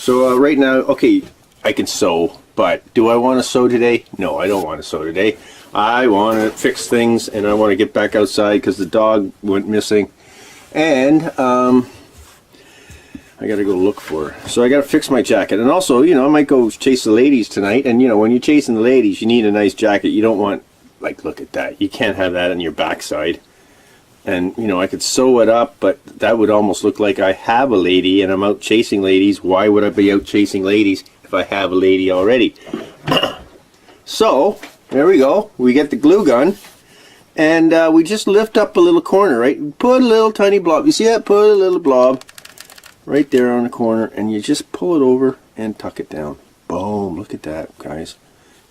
So right now, okay, I can sew, but do I want to sew today? No, I don't want to sew today. I want to fix things, and I want to get back outside because the dog went missing, and I got to go look for her. So I got to fix my jacket, and also, you know, I might go chase the ladies tonight. And you know, when you're chasing the ladies, you need a nice jacket. You don't want, like, look at that. You can't have that on your backside. And you know, I could sew it up, but that would almost look like I have a lady and I'm out chasing ladies. Why would I be out chasing ladies if I have a lady already? So there we go. We get the glue gun, and we just lift up a little corner, right? Put a little tiny blob. You see that? Put a little blob right there on the corner, and you just pull it over and tuck it down. Boom! Look at that, guys,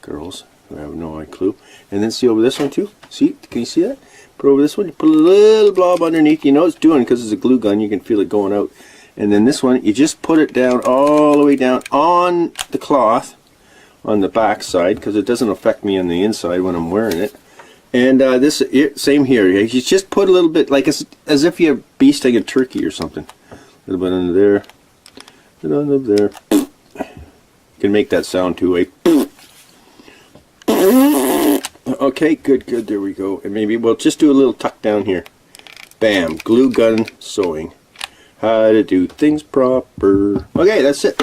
girls. I have no clue. And then see over this one too. See? Can you see that? Put over this one, you put a little blob underneath. You know it's doing because it's a glue gun. You can feel it going out. And then this one, you just put it down all the way down on the cloth on the back side, because it doesn't affect me on the inside when I'm wearing it. And this same here. You just put a little bit, like as if you're basting a turkey or something. A little bit under there. A little under there. You can make that sound too, eh? Okay, good, there we go. And maybe we'll just do a little tuck down here. Bam, glue gun sewing. How to do things proper. Okay, that's it.